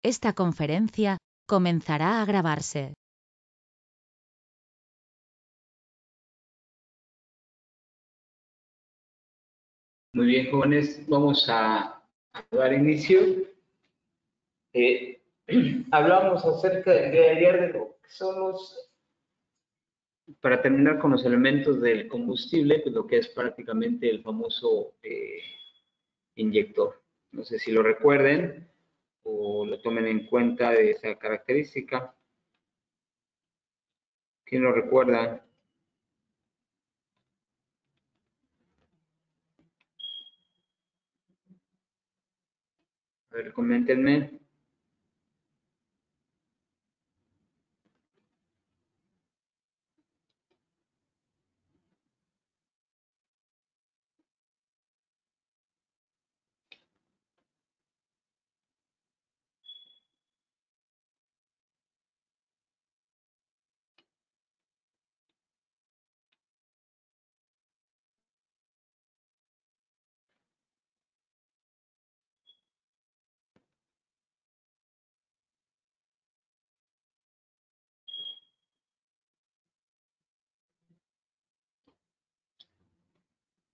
Esta conferencia comenzará a grabarse. Muy bien, jóvenes, vamos a dar inicio. Hablamos acerca del día de ayer de lo que son para terminar con los elementos del combustible, pues lo que es prácticamente el famoso inyector. No sé si lo recuerden o lo tomen en cuenta de esa característica. ¿Quién lo recuerda? A ver, coméntenme.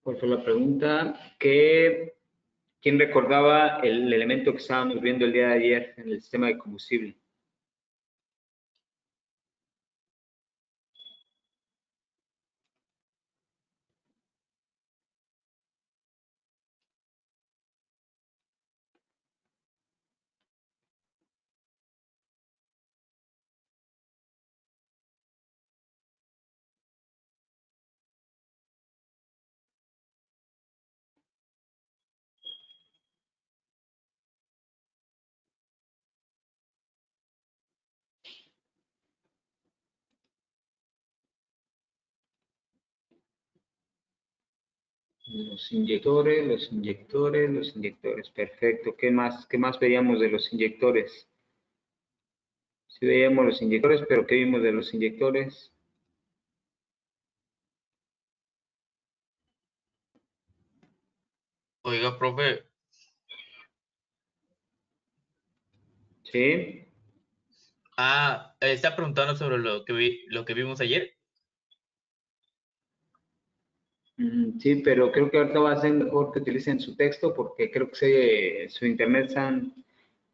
¿Cuál fue la pregunta? ¿Quién recordaba el elemento que estábamos viendo el día de ayer en el sistema de combustible? Los inyectores, los inyectores, los inyectores. Perfecto. ¿Qué más veíamos de los inyectores? Sí veíamos los inyectores, pero ¿qué vimos de los inyectores? Oiga, profe. Sí. Está preguntando sobre lo que vimos ayer. Sí, pero creo que ahorita va a ser mejor que utilicen su texto porque creo que su internet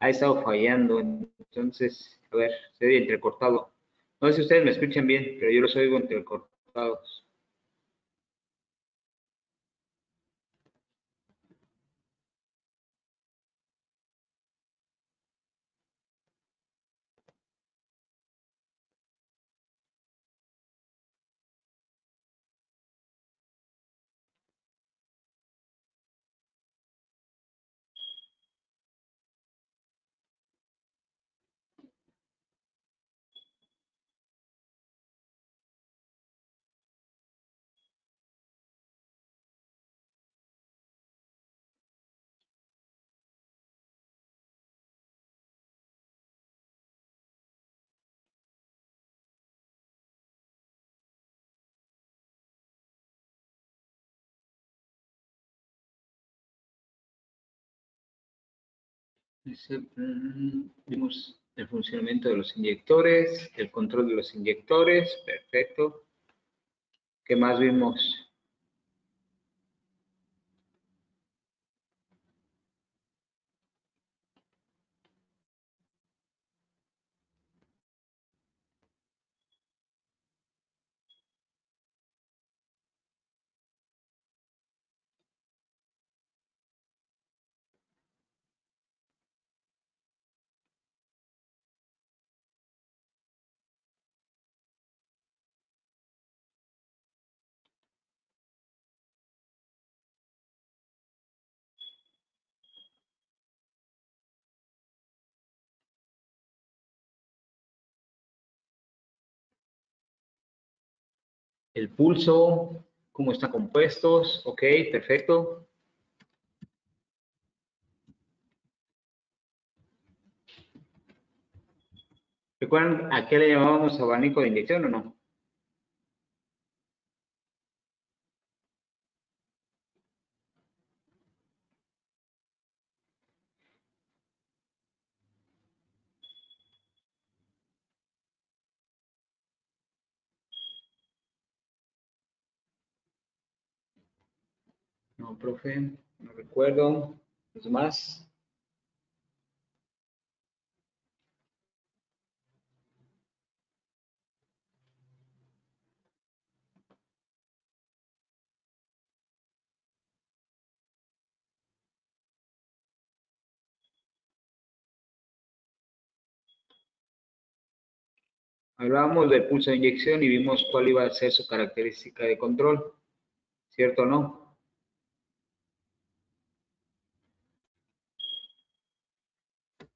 ha estado fallando. Entonces, a ver, se oye entrecortado. No sé si ustedes me escuchan bien, pero yo los oigo entrecortados. Vimos el funcionamiento de los inyectores, el control de los inyectores, perfecto. ¿Qué más vimos? El pulso, cómo están compuestos, ok, perfecto. ¿Recuerdan a qué le llamábamos abanico de inyección o no? No, profe, no recuerdo. ¿Los demás? Hablábamos del pulso de inyección y vimos cuál iba a ser su característica de control, ¿cierto o no?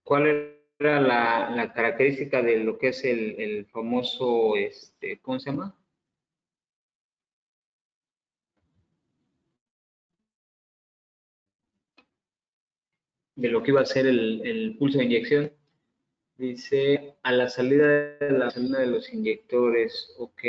¿Cuál era la característica de lo que es el famoso, ¿cómo se llama? De lo que iba a ser el pulso de inyección. Dice, a la salida de la salida de los inyectores, ok.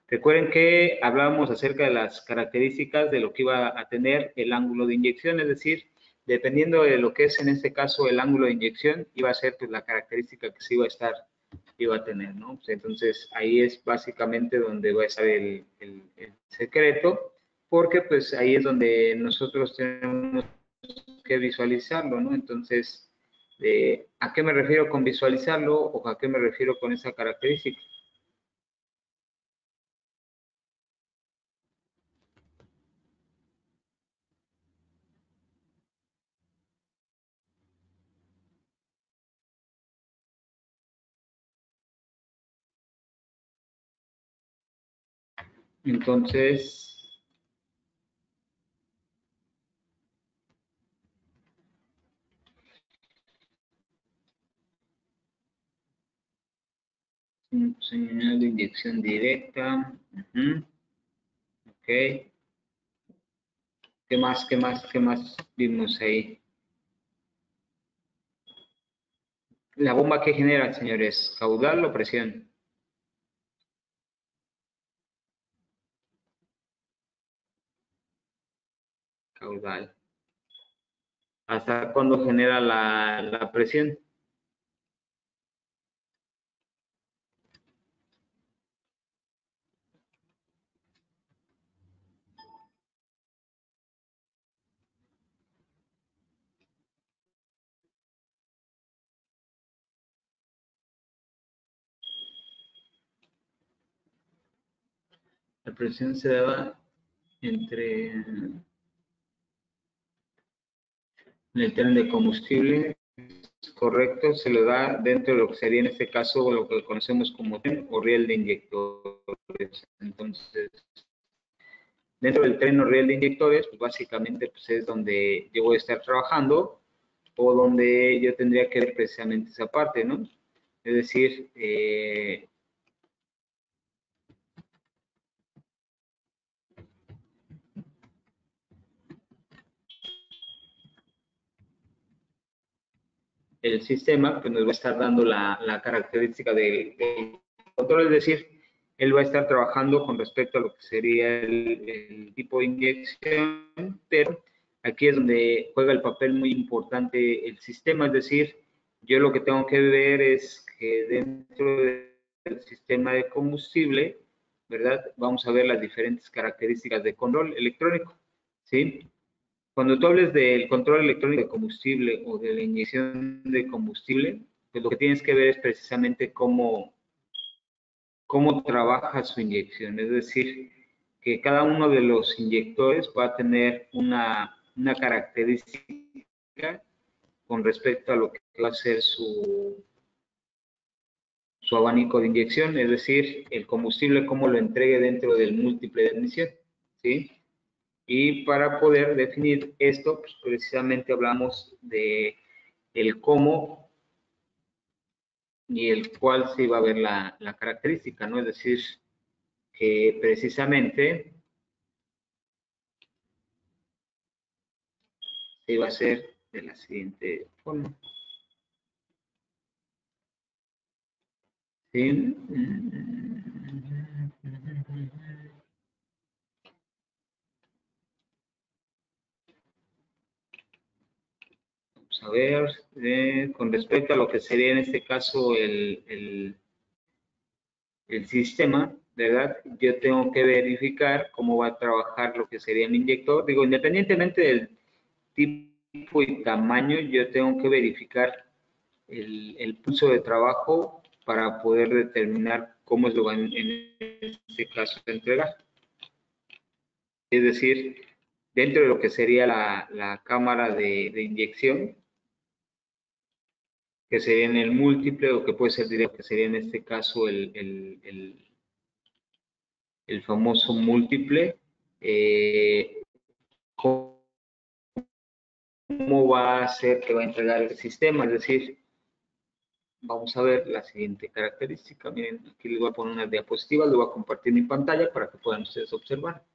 Recuerden que hablábamos acerca de las características de lo que iba a tener el ángulo de inyección, es decir, dependiendo de lo que es en este caso el ángulo de inyección, iba a ser pues, la característica que se iba a tener, ¿no? Pues, entonces ahí es básicamente donde va a estar el secreto, porque pues ahí es donde nosotros tenemos que visualizarlo, ¿no? Entonces, ¿a qué me refiero con visualizarlo o a qué me refiero con esa característica? Entonces, señal de inyección directa. Ok. ¿Qué más vimos ahí? ¿La bomba qué genera, señores? ¿Caudal o presión? Caudal. ¿Hasta cuándo genera la presión? La presión se daba entre el tren de combustible, correcto, se le da dentro de lo que sería en este caso lo que conocemos como tren o riel de inyectores. Entonces, dentro del tren o riel de inyectores, pues básicamente pues es donde yo voy a estar trabajando o donde yo tendría que ver precisamente esa parte, ¿no? Es decir, el sistema pues nos va a estar dando la característica del control, es decir, él va a estar trabajando con respecto a lo que sería el tipo de inyección, pero aquí es donde juega el papel muy importante el sistema, es decir, yo lo que tengo que ver es que dentro del sistema de combustible, ¿verdad? Vamos a ver las diferentes características de control electrónico, ¿sí? Cuando tú hables del control electrónico de combustible o de la inyección de combustible, pues lo que tienes que ver es precisamente cómo trabaja su inyección. Es decir, que cada uno de los inyectores va a tener una característica con respecto a lo que va a ser su abanico de inyección, es decir, el combustible, cómo lo entregue dentro del múltiple de admisión, ¿sí? Y para poder definir esto, pues precisamente hablamos de el cómo y el cuál se iba a ver la característica, ¿no? Es decir, que precisamente se iba a hacer de la siguiente forma. ¿Sí? Vamos a ver, con respecto a lo que sería en este caso el sistema, ¿verdad? Yo tengo que verificar cómo va a trabajar lo que sería mi inyector. Digo, independientemente del tipo y tamaño, yo tengo que verificar el pulso de trabajo para poder determinar cómo es lo van en este caso a entregar. Es decir, dentro de lo que sería la cámara de inyección, que sería en el múltiple o que puede ser directo, que sería en este caso el famoso múltiple, cómo va a ser que va a entregar el sistema. Es decir, vamos a ver la siguiente característica. Miren, aquí les voy a poner una diapositiva, les voy a compartir mi pantalla para que puedan ustedes observar.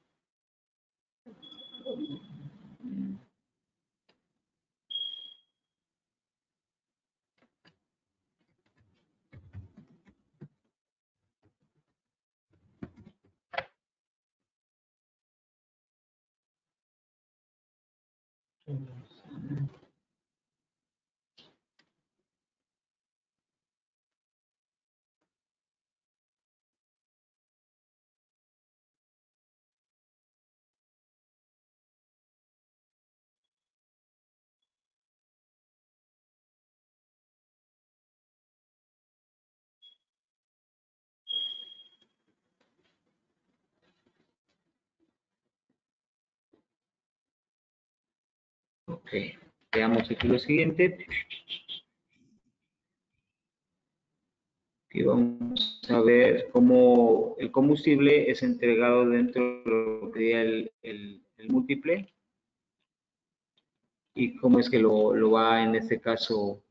Ok, veamos aquí lo siguiente. Aquí vamos a ver cómo el combustible es entregado dentro de lo que sería el múltiple y cómo es que lo va en este caso.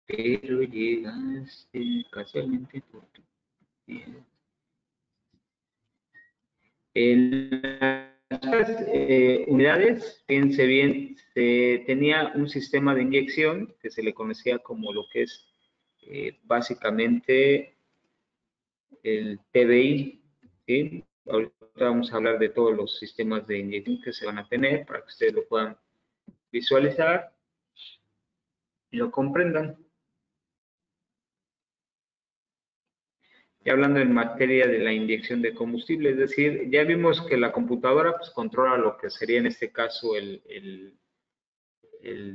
Pero llegaste casualmente por tu bien. En las unidades, fíjense bien, se tenía un sistema de inyección que se le conocía como lo que es básicamente el TBI, ¿sí? Ahorita vamos a hablar de todos los sistemas de inyección que se van a tener para que ustedes lo puedan visualizar y lo comprendan. Y hablando en materia de la inyección de combustible, es decir, ya vimos que la computadora pues, controla lo que sería en este caso el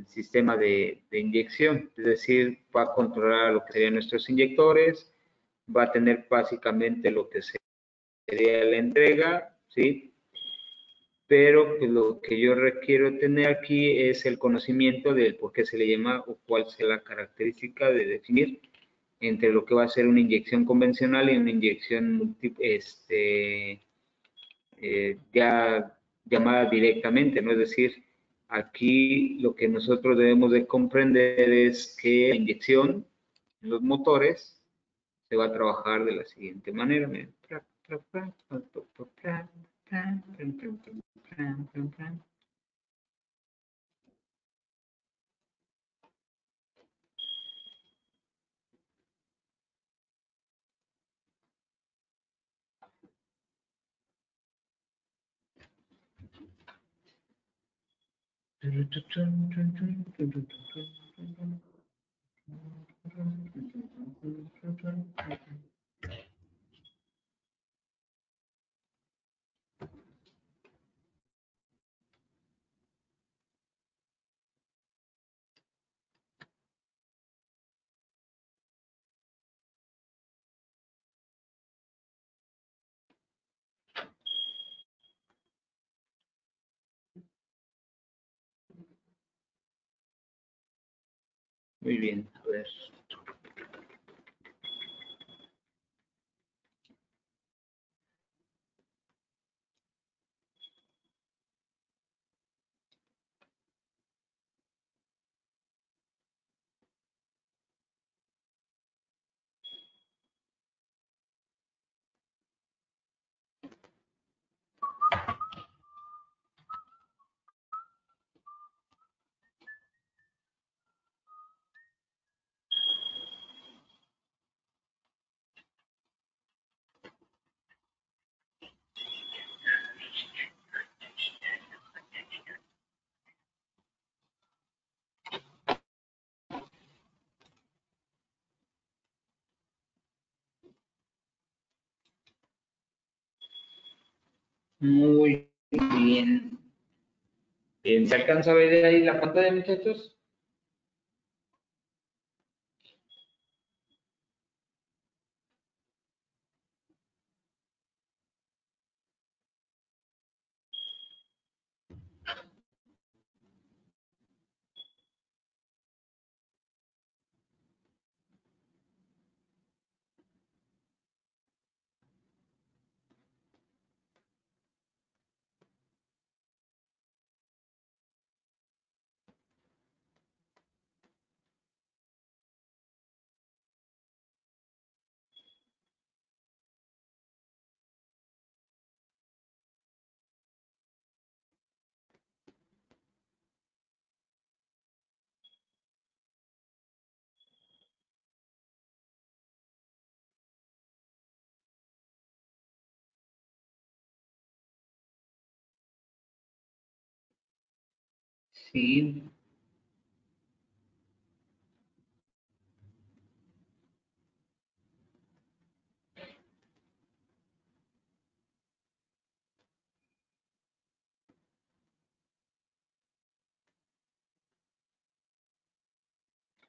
sistema de inyección, es decir, va a controlar lo que serían nuestros inyectores, va a tener básicamente lo que sería la entrega, ¿sí? Pero pues, lo que yo requiero tener aquí es el conocimiento del por qué se le llama o cuál es la característica de definir entre lo que va a ser una inyección convencional y una inyección ya llamada directamente, ¿no? Es decir, aquí lo que nosotros debemos de comprender es que la inyección en los motores se va a trabajar de la siguiente manera. Miren. Muy bien, a ver. Muy bien. Bien, ¿se alcanza a ver ahí la pantalla, muchachos? Sí,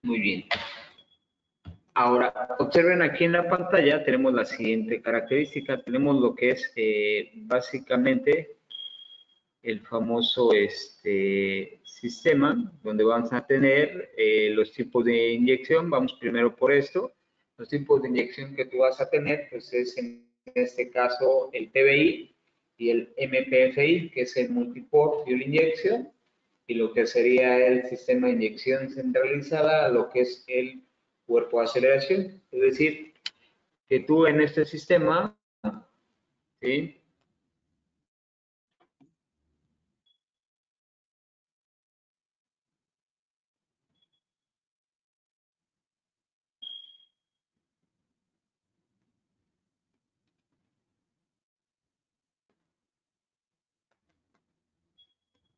muy bien. Ahora, observen aquí en la pantalla, tenemos la siguiente característica. Tenemos lo que es básicamente el famoso sistema, donde vamos a tener los tipos de inyección. Vamos primero por esto. Los tipos de inyección que tú vas a tener, pues es en este caso el TBI y el MPFI, que es el Multiport Fuel Injection, y lo que sería el sistema de inyección centralizada, lo que es el cuerpo de aceleración. Es decir, que tú en este sistema, ¿sí?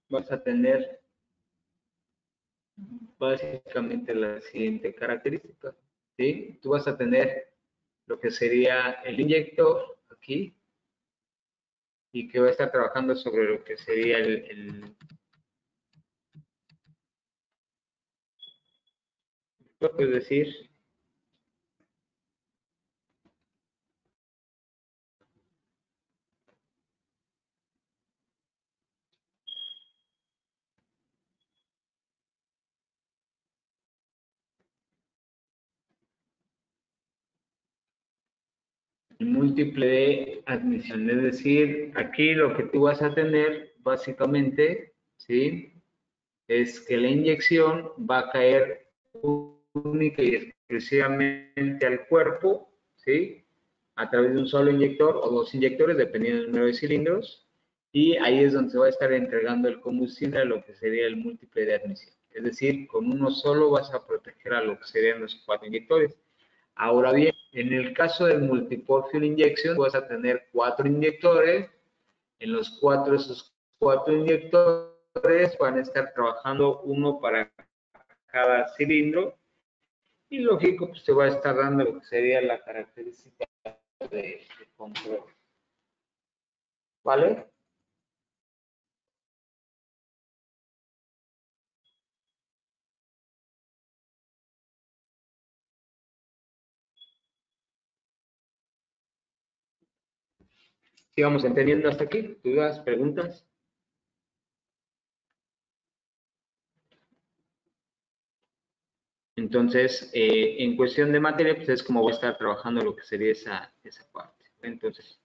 Vas a tener básicamente la siguiente característica, ¿sí? Tú vas a tener lo que sería el inyector aquí y que va a estar trabajando sobre lo que sería es decir, el múltiple de admisión. Es decir, aquí lo que tú vas a tener básicamente, ¿sí? Es que la inyección va a caer única y exclusivamente al cuerpo, ¿sí? A través de un solo inyector o dos inyectores, dependiendo del número de cilindros, y ahí es donde se va a estar entregando el combustible a lo que sería el múltiple de admisión. Es decir, con uno solo vas a proteger a lo que serían los cuatro inyectores. Ahora bien, en el caso del multiport fuel injection, vas a tener cuatro inyectores. En los cuatro, esos cuatro inyectores van a estar trabajando uno para cada cilindro y lógico, pues te va a estar dando lo que sería la característica de control. ¿Vale? Sigamos entendiendo hasta aquí. ¿Dudas, preguntas? Entonces, en cuestión de materia, pues es como voy a estar trabajando lo que sería esa parte. Entonces,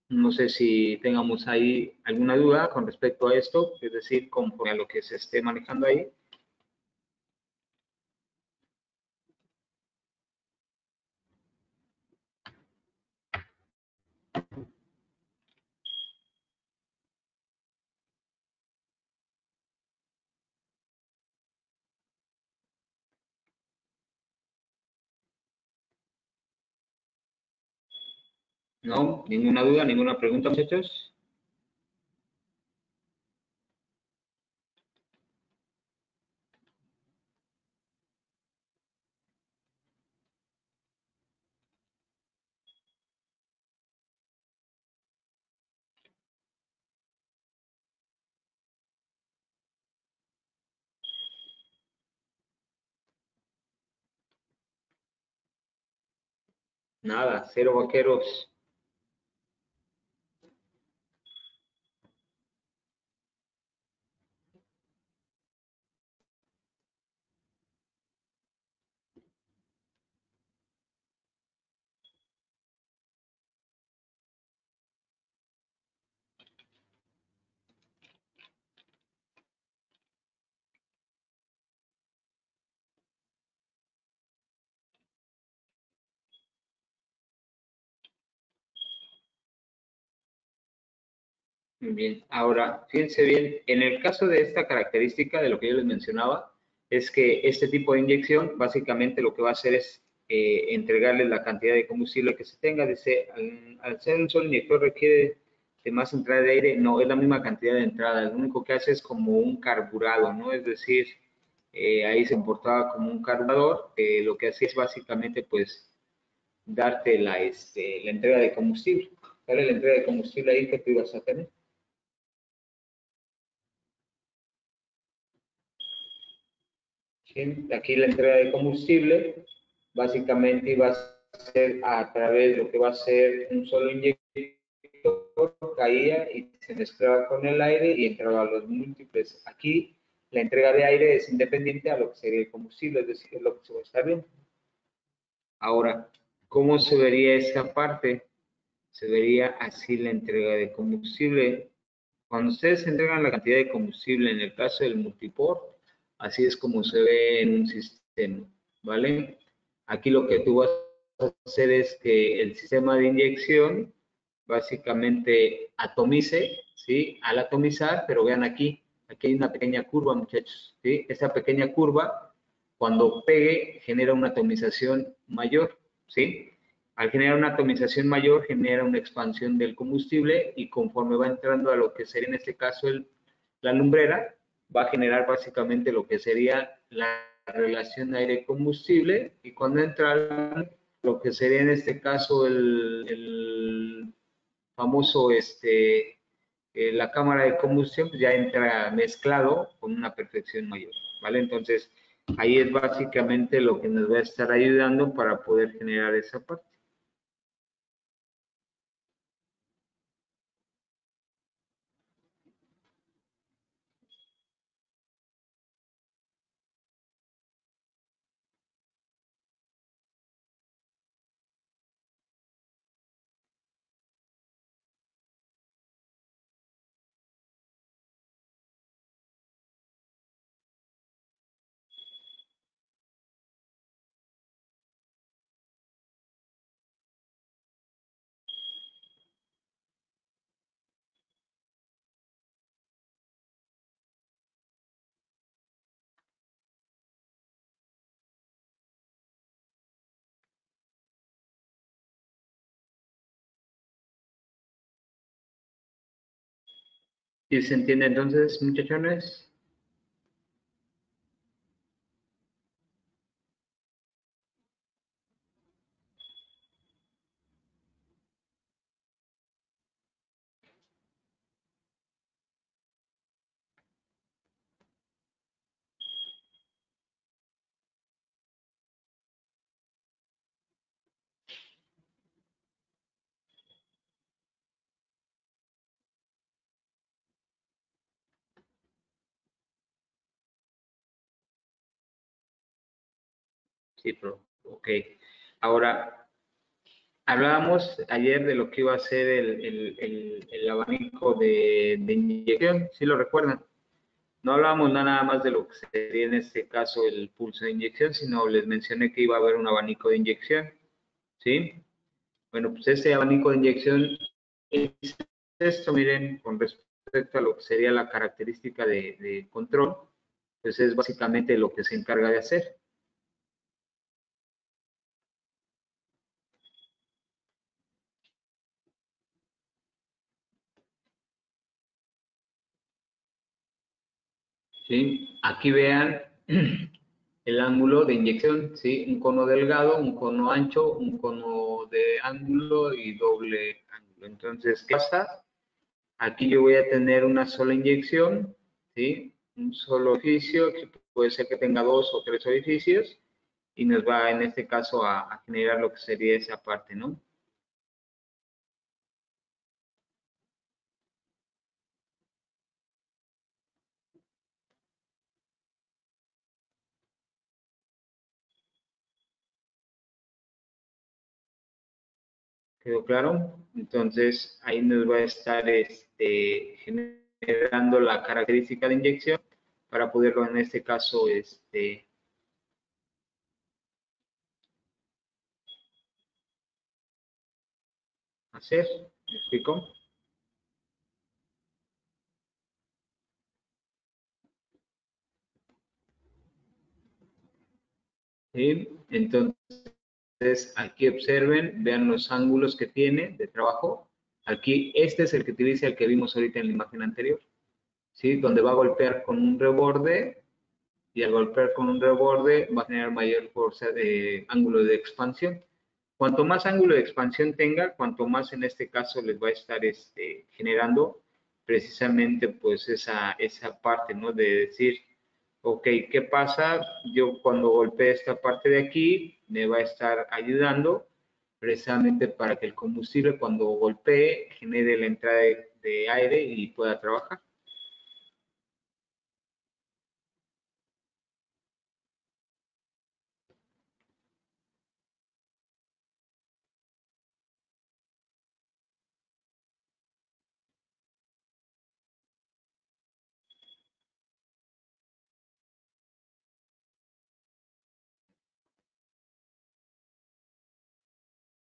no sé si tengamos ahí alguna duda con respecto a esto, es decir, conforme a lo que se esté manejando ahí. ¿No? ¿Ninguna duda, ninguna pregunta, muchachos? Nada, cero vaqueros. Muy bien, ahora, fíjense bien, en el caso de esta característica de lo que yo les mencionaba, es que este tipo de inyección básicamente lo que va a hacer es entregarle la cantidad de combustible que se tenga. Dice, al ser un solo inyector requiere de más entrada de aire, no, es la misma cantidad de entrada, lo único que hace es como un carburado, ¿no? Es decir, ahí se comportaba como un carburador, lo que hacía es básicamente pues darte la entrega de combustible. ¿Cuál es la entrega de combustible ahí que tú ibas a tener? ¿Sí? Aquí la entrega de combustible básicamente va a ser a través de lo que va a ser un solo inyector, caía y se mezclaba con el aire y entraba a los múltiples. Aquí la entrega de aire es independiente a lo que sería el combustible, es decir, es lo que se va a estar viendo. Ahora, ¿cómo se vería esa parte? Se vería así la entrega de combustible. Cuando ustedes entregan la cantidad de combustible, en el caso del multiport, así es como se ve en un sistema, ¿vale? Aquí lo que tú vas a hacer es que el sistema de inyección básicamente atomice, ¿sí? Al atomizar, pero vean aquí hay una pequeña curva, muchachos, ¿sí? Esa pequeña curva, cuando pegue, genera una atomización mayor, ¿sí? Al generar una atomización mayor, genera una expansión del combustible y conforme va entrando a lo que sería en este caso la lumbrera, va a generar básicamente lo que sería la relación aire-combustible y cuando entra lo que sería en este caso el famoso, la cámara de combustión, pues ya entra mezclado con una perfección mayor, ¿vale? Entonces, ahí es básicamente lo que nos va a estar ayudando para poder generar esa parte. ¿Y se entiende entonces, muchachones? Sí, pero, ok. Ahora, hablábamos ayer de lo que iba a ser el abanico de inyección, ¿sí lo recuerdan? No hablábamos nada más de lo que sería en este caso el pulso de inyección, sino les mencioné que iba a haber un abanico de inyección, ¿sí? Bueno, pues ese abanico de inyección es esto, miren, con respecto a lo que sería la característica de control, pues es básicamente lo que se encarga de hacer. ¿Sí? Aquí vean el ángulo de inyección, ¿sí? Un cono delgado, un cono ancho, un cono de ángulo y doble ángulo. Entonces, ¿qué pasa? Aquí yo voy a tener una sola inyección, ¿sí? Un solo orificio, que puede ser que tenga 2 o 3 orificios, y nos va en este caso a generar lo que sería esa parte, ¿no? ¿Quedó claro? Entonces, ahí nos va a estar generando la característica de inyección para poderlo en este caso hacer. ¿Me explico? ¿Sí? Entonces, aquí observen, vean los ángulos que tiene de trabajo. Aquí, este es el que utiliza el que vimos ahorita en la imagen anterior, ¿sí? Donde va a golpear con un reborde y al golpear con un reborde va a tener mayor fuerza de ángulo de expansión. Cuanto más ángulo de expansión tenga, cuanto más en este caso les va a estar generando precisamente pues esa parte, ¿no? De decir, ok, ¿qué pasa? Yo cuando golpee esta parte de aquí, me va a estar ayudando precisamente para que el combustible cuando golpee genere la entrada de aire y pueda trabajar.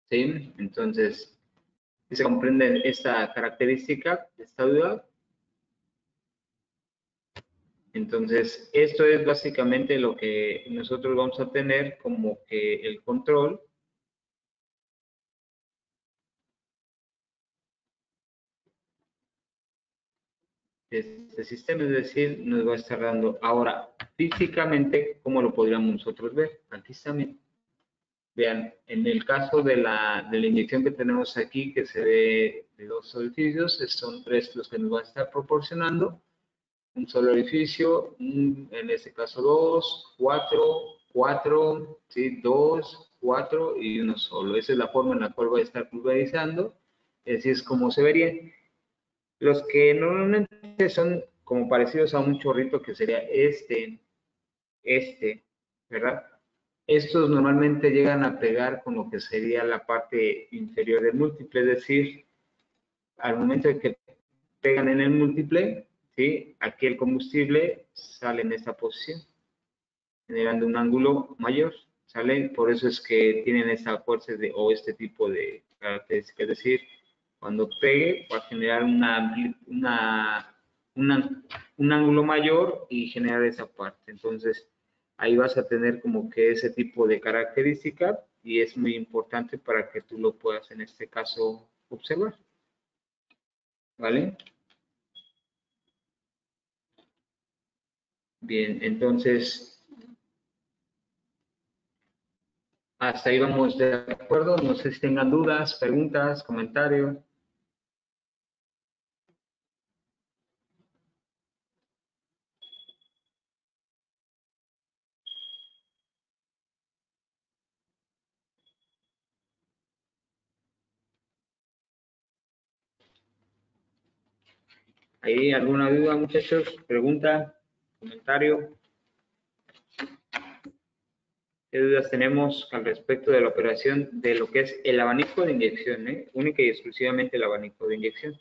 ¿Sí? Entonces, ¿se comprende esta característica de esta duda? Entonces, esto es básicamente lo que nosotros vamos a tener como que el control de este sistema, es decir, nos va a estar dando. Ahora, físicamente, ¿cómo lo podríamos nosotros ver? Aquí también. Vean, en el caso de la inyección que tenemos aquí, que se ve de 2 orificios, son 3 los que nos van a estar proporcionando. Un solo orificio, en este caso 2, 4, 4, ¿sí? 2, 4 y uno solo. Esa es la forma en la cual va a estar pulverizando. Así es como se vería. Los que normalmente son como parecidos a un chorrito que sería ¿verdad? Estos normalmente llegan a pegar con lo que sería la parte inferior del múltiple, es decir, al momento de que pegan en el múltiple, ¿sí? Aquí el combustible sale en esta posición, generando un ángulo mayor, ¿sale? Por eso es que tienen esta fuerza o este tipo de características, es decir, cuando pegue va a generar un ángulo mayor y generar esa parte. Entonces, ahí vas a tener como que ese tipo de característica y es muy importante para que tú lo puedas en este caso observar, ¿vale? Bien, entonces, hasta ahí vamos de acuerdo. No sé si tengan dudas, preguntas, comentarios. ¿Hay alguna duda, muchachos? ¿Pregunta? ¿Comentario? ¿Qué dudas tenemos al respecto de la operación de lo que es el abanico de inyección? Única y exclusivamente el abanico de inyección.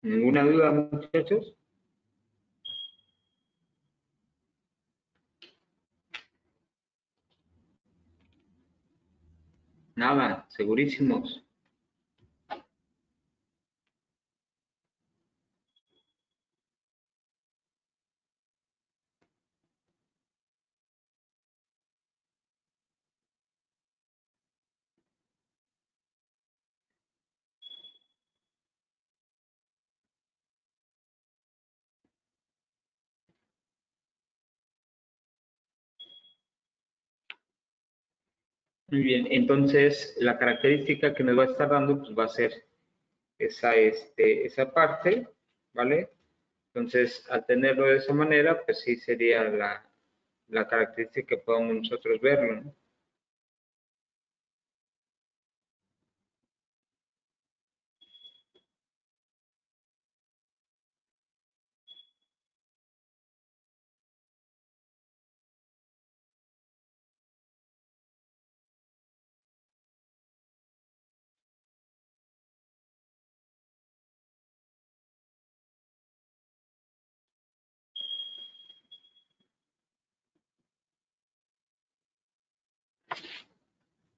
¿Ninguna duda, muchachos? Nada, segurísimos. Muy bien, entonces la característica que nos va a estar dando pues va a ser esa parte, ¿vale? Entonces, al tenerlo de esa manera, pues sí sería la característica que podamos nosotros verlo, ¿no?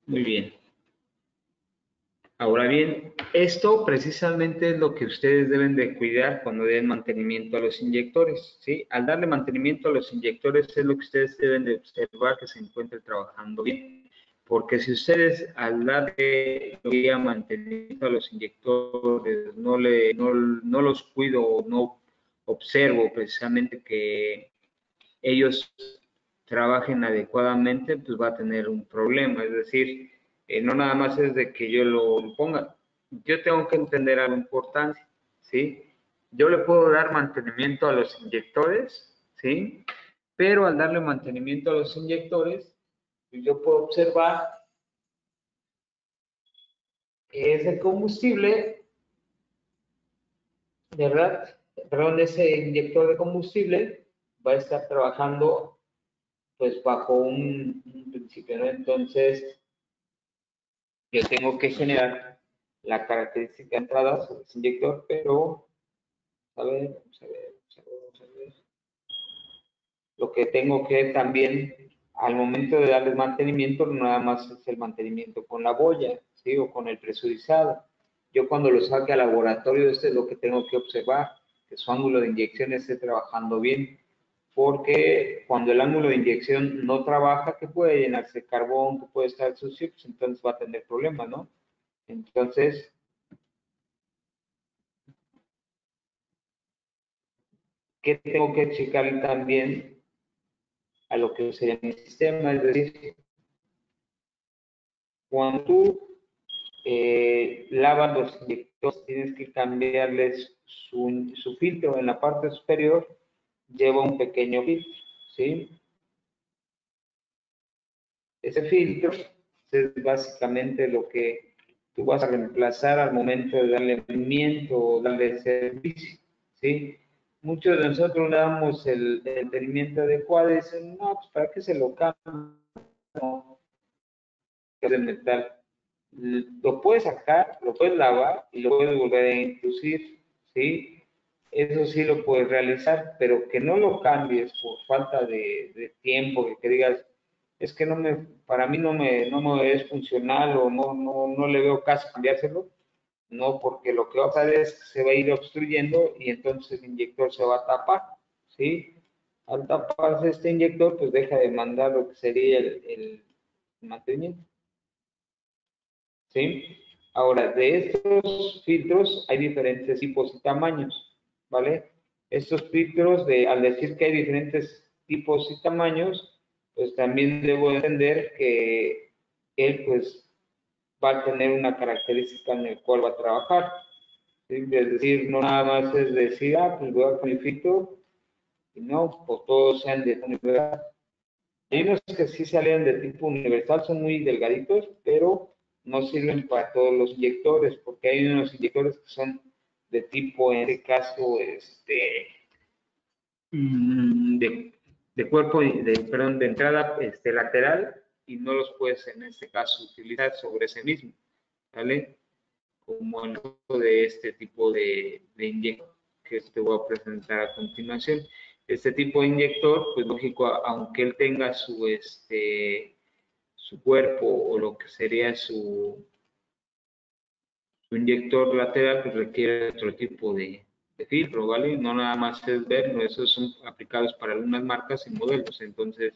Muy bien. Ahora bien, esto precisamente es lo que ustedes deben de cuidar cuando den mantenimiento a los inyectores, ¿sí? Al darle mantenimiento a los inyectores es lo que ustedes deben de observar que se encuentre trabajando bien. Porque si ustedes al darle mantenimiento a los inyectores no los cuido o no observo precisamente que ellos trabajen adecuadamente, pues va a tener un problema. Es decir, no nada más es de que yo lo ponga. Yo tengo que entender algo importante, ¿sí? Yo le puedo dar mantenimiento a los inyectores, ¿sí? Pero al darle mantenimiento a los inyectores, yo puedo observar que ese combustible, ¿verdad? Perdón, ese inyector de combustible va a estar trabajando pues bajo un principio, ¿no? Entonces, yo tengo que generar la característica de entrada sobre ese inyector, pero, a ver, vamos a ver. Lo que tengo que también, al momento de darles mantenimiento, no nada más es el mantenimiento con la boya, ¿sí? O con el presurizado. Yo cuando lo saque al laboratorio, esto es lo que tengo que observar, que su ángulo de inyección esté trabajando bien, porque cuando el ángulo de inyección no trabaja, que puede llenarse de carbón, que puede estar sucio, pues entonces va a tener problemas, ¿no? Entonces, ¿qué tengo que checar también a lo que sería mi sistema? Es decir, cuando tú lavas los inyectores, tienes que cambiarles su filtro. En la parte superior lleva un pequeño filtro, ¿sí? Ese filtro es básicamente lo que tú vas a reemplazar al momento de darle mantenimiento o darle servicio, ¿sí? Muchos de nosotros le damos el mantenimiento adecuado y dicen, no, pues ¿para qué se lo cambio? No, es de metal. Lo puedes sacar, lo puedes lavar y lo puedes volver a introducir, ¿sí? Eso sí lo puedes realizar, pero que no lo cambies por falta de tiempo, que digas, es que para mí no me es funcional o no le veo caso cambiárselo. No, porque lo que va a pasar es que se va a ir obstruyendo y entonces el inyector se va a tapar, ¿sí? Al taparse este inyector, pues deja de mandar lo que sería el mantenimiento. ¿Sí? Ahora, de estos filtros hay diferentes tipos y tamaños, ¿vale? Estos filtros, al decir que hay diferentes tipos y tamaños, pues también debo entender que él, pues, va a tener una característica en la cual va a trabajar. ¿Sí? Es decir, no nada más es decir, pues voy a poner filtro, y no, pues todos sean de universal. Hay unos que sí salen de tipo universal, son muy delgaditos, pero no sirven para todos los inyectores, porque hay unos inyectores que son de tipo, en este caso, de cuerpo, perdón, de entrada lateral, y no los puedes en este caso utilizar sobre ese mismo, ¿vale? Como el caso de este tipo de inyector que te voy a presentar a continuación. Este tipo de inyector, pues lógico, aunque él tenga su cuerpo o lo que sería su inyector lateral, pues requiere otro tipo de filtro, ¿vale? No nada más es verlo, esos son aplicados para algunas marcas y modelos, entonces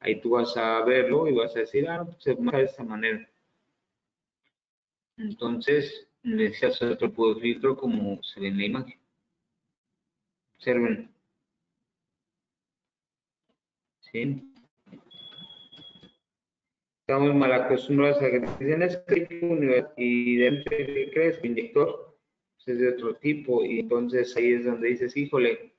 ahí tú vas a verlo y vas a decir, ah, pues se marca de esta manera. Entonces, necesitas otro tipo de filtro como se ve en la imagen. Observen, ¿sí? Estamos mal acostumbrados a que dicen es que y dentro de crees que inyector pues es de otro tipo y entonces ahí es donde dices, híjole,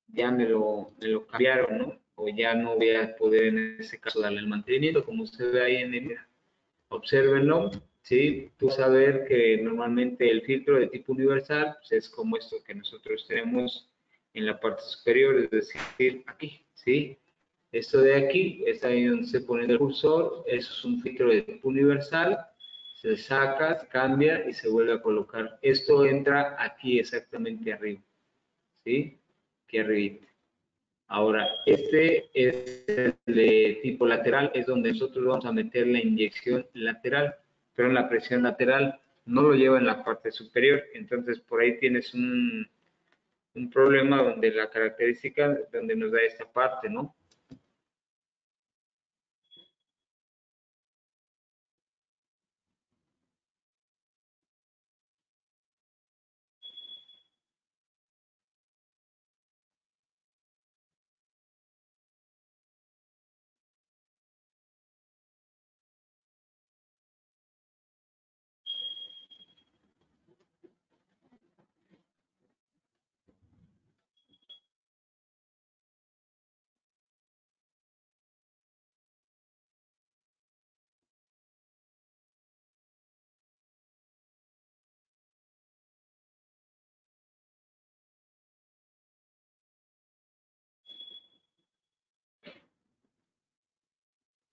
ya me lo cambiaron, ¿no? O ya no voy a poder en ese caso darle el mantenimiento como se ve ahí en el, obsérvenlo, ¿sí? Tú saber que normalmente el filtro de tipo universal pues es como esto que nosotros tenemos en la parte superior, es decir, aquí, ¿sí? Esto de aquí es ahí donde se pone el cursor, eso es un filtro de tipo universal, se saca, se cambia y se vuelve a colocar. Esto entra aquí exactamente arriba, ¿sí? Aquí arriba. Ahora, este es el de tipo lateral, es donde nosotros vamos a meter la inyección lateral, pero en la presión lateral no lo lleva en la parte superior, entonces por ahí tienes un problema donde la característica, donde nos da esta parte, ¿no?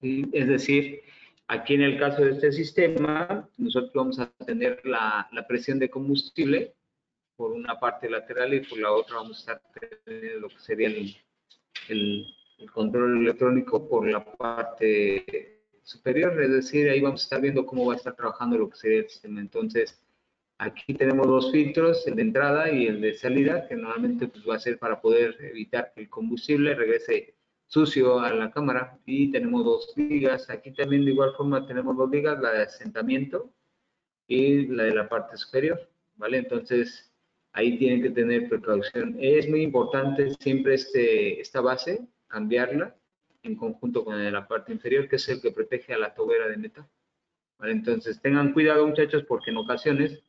Es decir, aquí en el caso de este sistema, nosotros vamos a tener la presión de combustible por una parte lateral y por la otra vamos a estar teniendo lo que sería el control electrónico por la parte superior, es decir, ahí vamos a estar viendo cómo va a estar trabajando lo que sería el sistema. Entonces, aquí tenemos dos filtros, el de entrada y el de salida, que normalmente pues, va a ser para poder evitar que el combustible regrese sucio a la cámara. Y tenemos dos ligas. Aquí también de igual forma tenemos dos ligas, la de asentamiento y la de la parte superior, ¿vale? Entonces, ahí tienen que tener precaución. Es muy importante siempre esta base, cambiarla en conjunto con la parte inferior, que es el que protege a la tobera de metal. ¿Vale? Entonces, tengan cuidado, muchachos, porque en ocasiones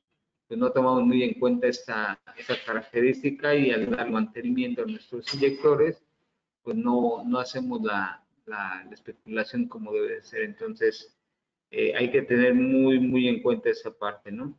pues, no tomamos muy en cuenta esta característica y al dar mantenimiento a nuestros inyectores, pues no hacemos la especulación como debe de ser. Entonces, hay que tener muy en cuenta esa parte, ¿no?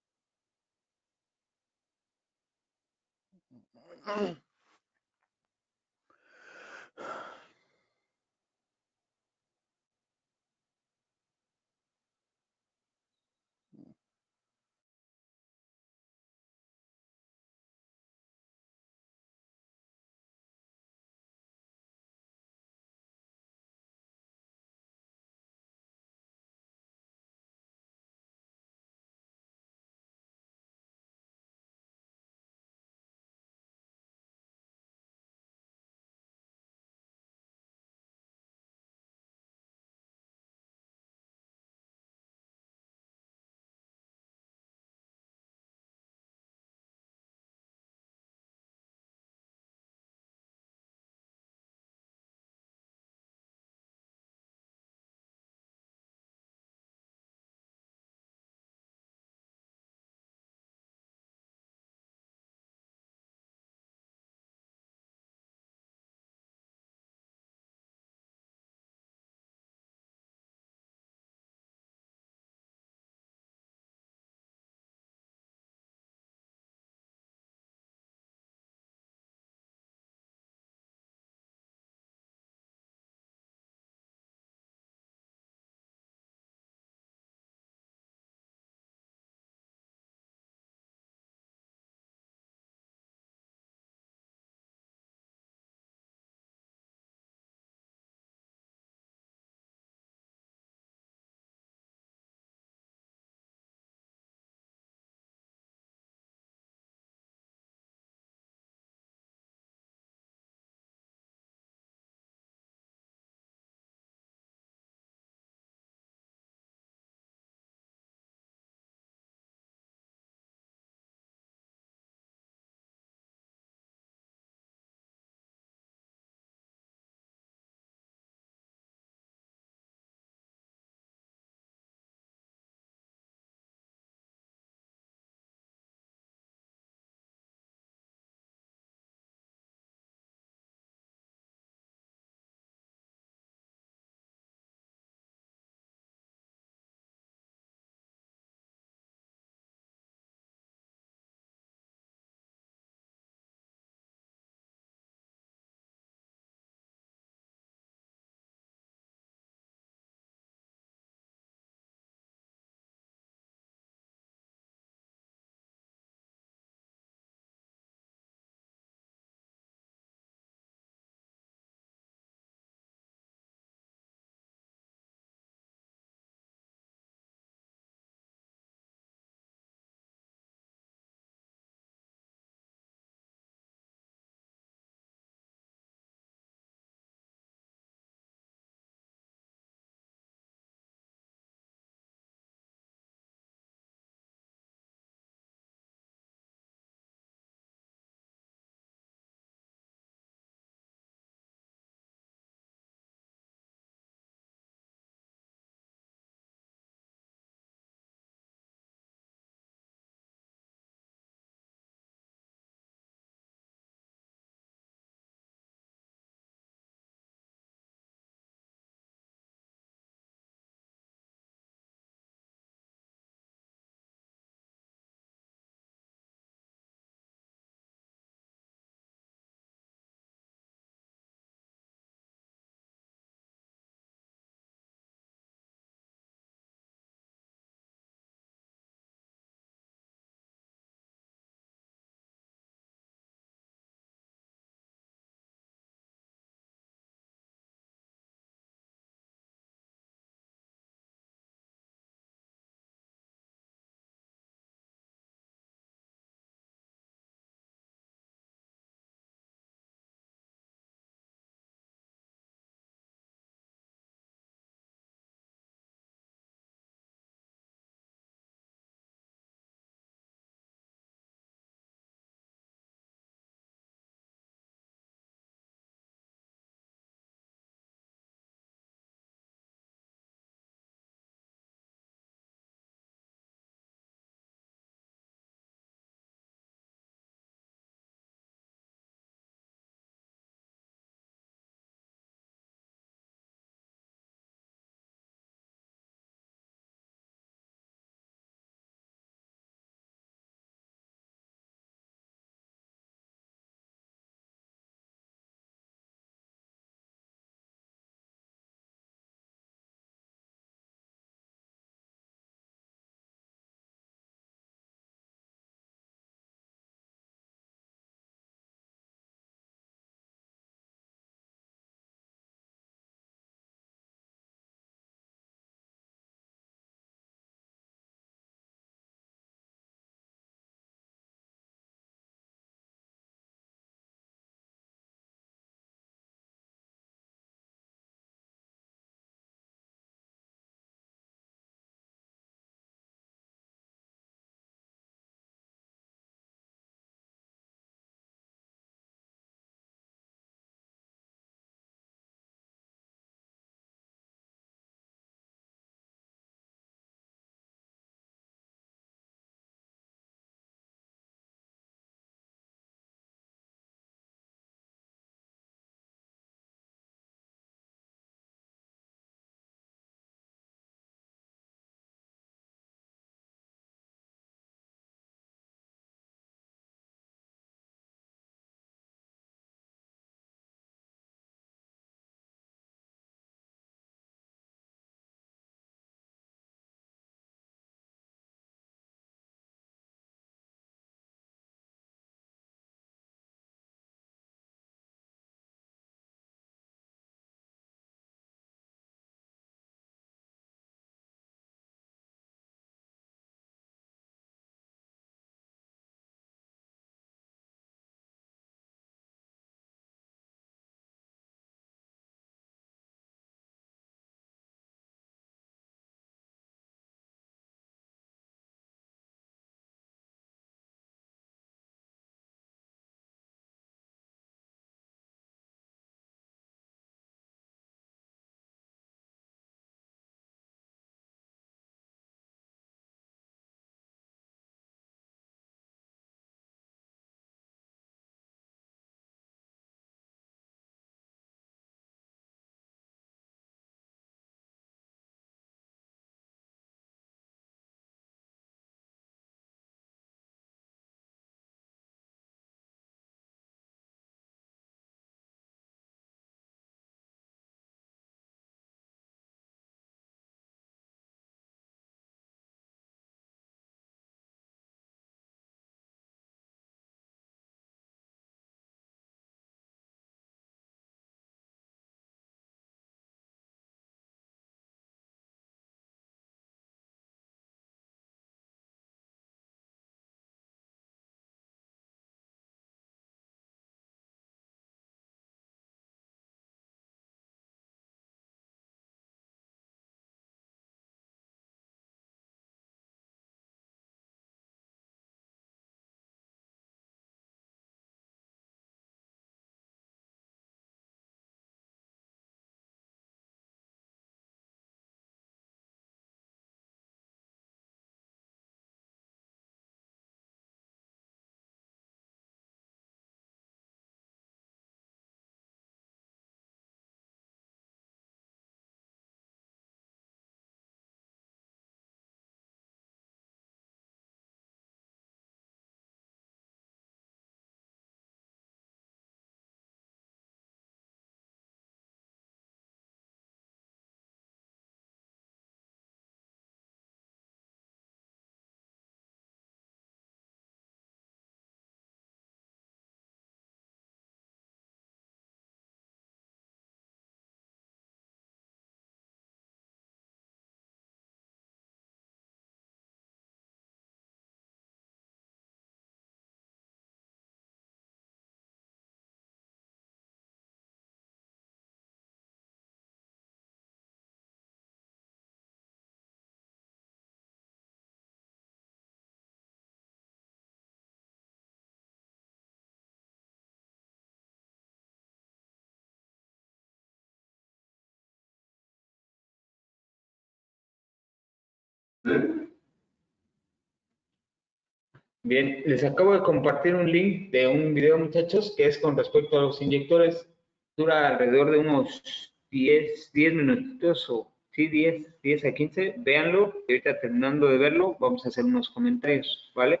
Bien, les acabo de compartir un link de un video, muchachos, que es con respecto a los inyectores. Dura alrededor de unos 10 minutitos o sí, 10 a 15. Véanlo. Y ahorita terminando de verlo, vamos a hacer unos comentarios, ¿vale?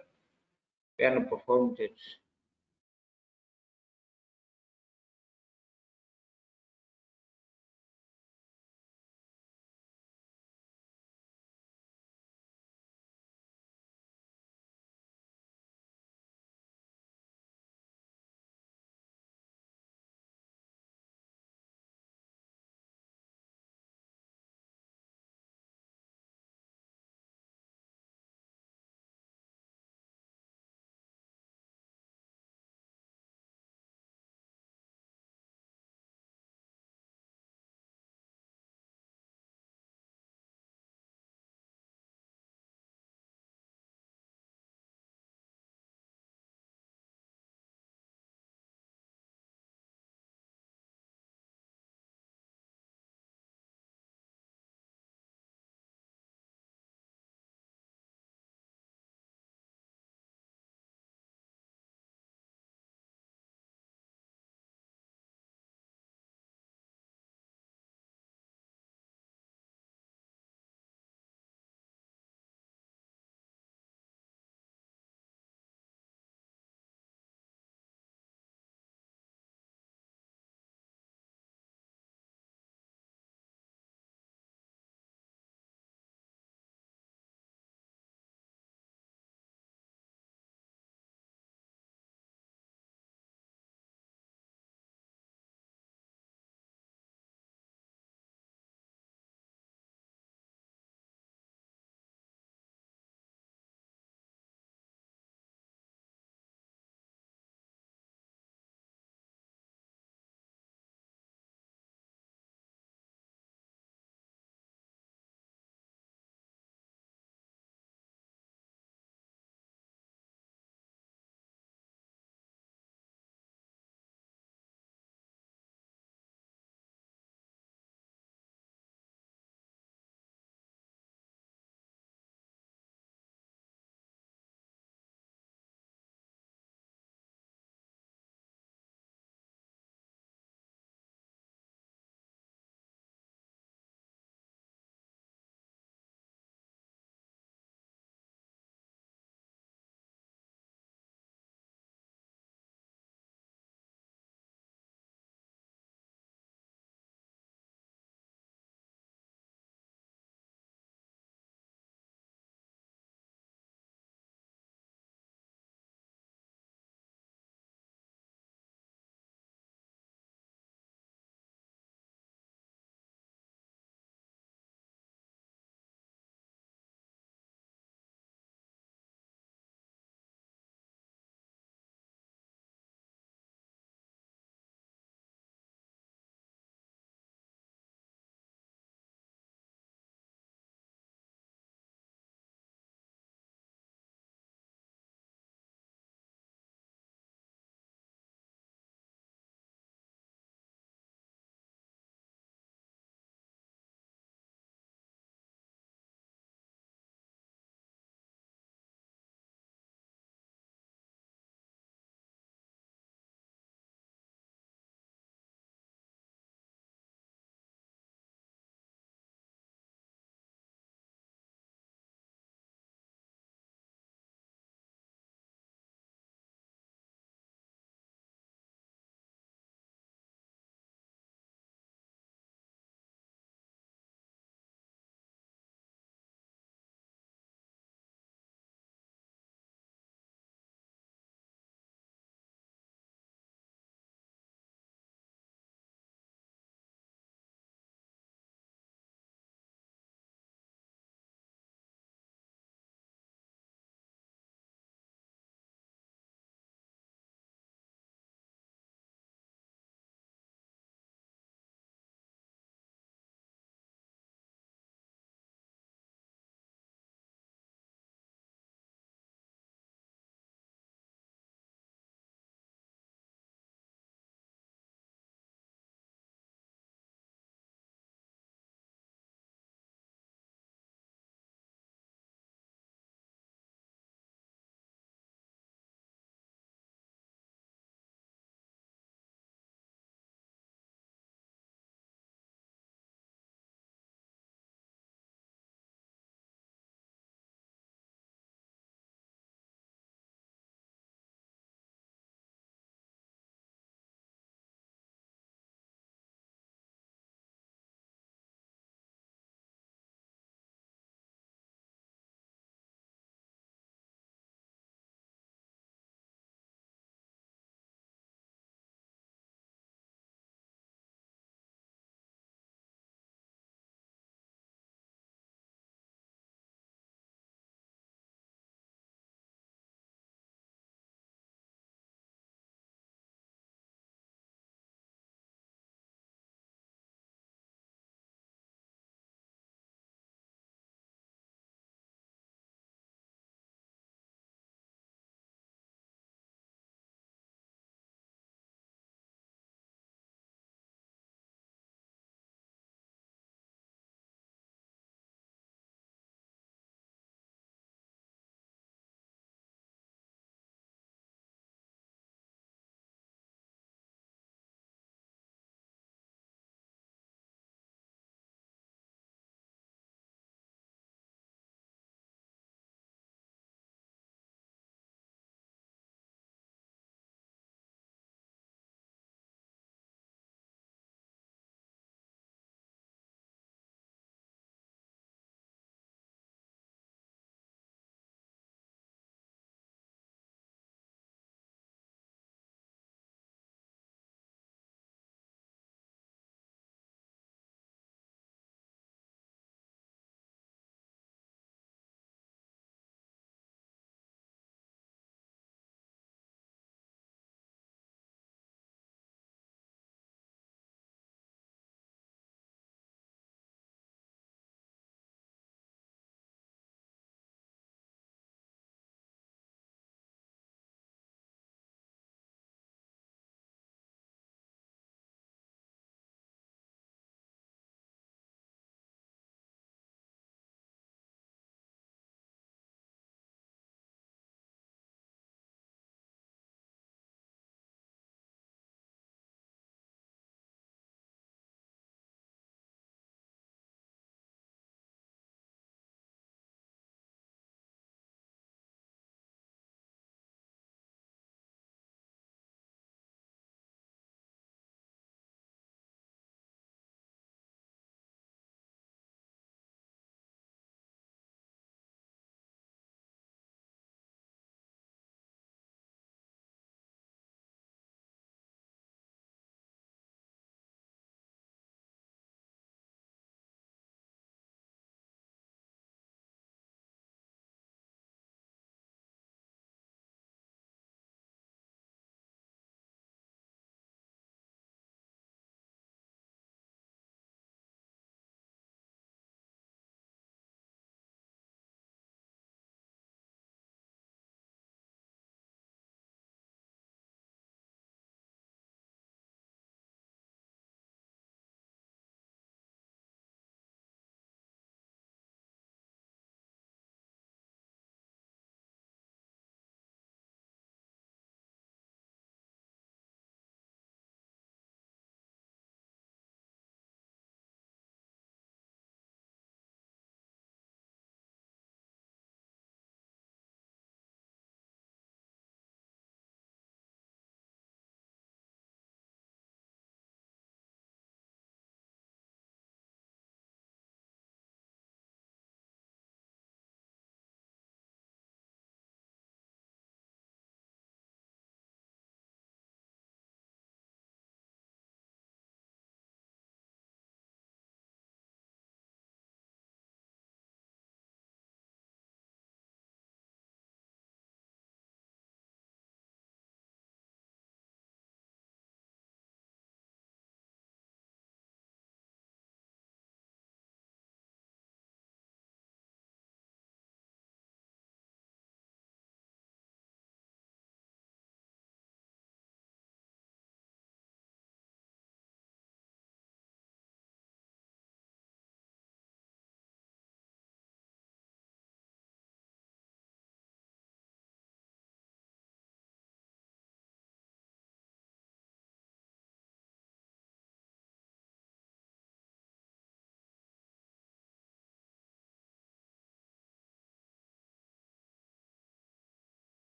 Véanlo, por favor, muchachos.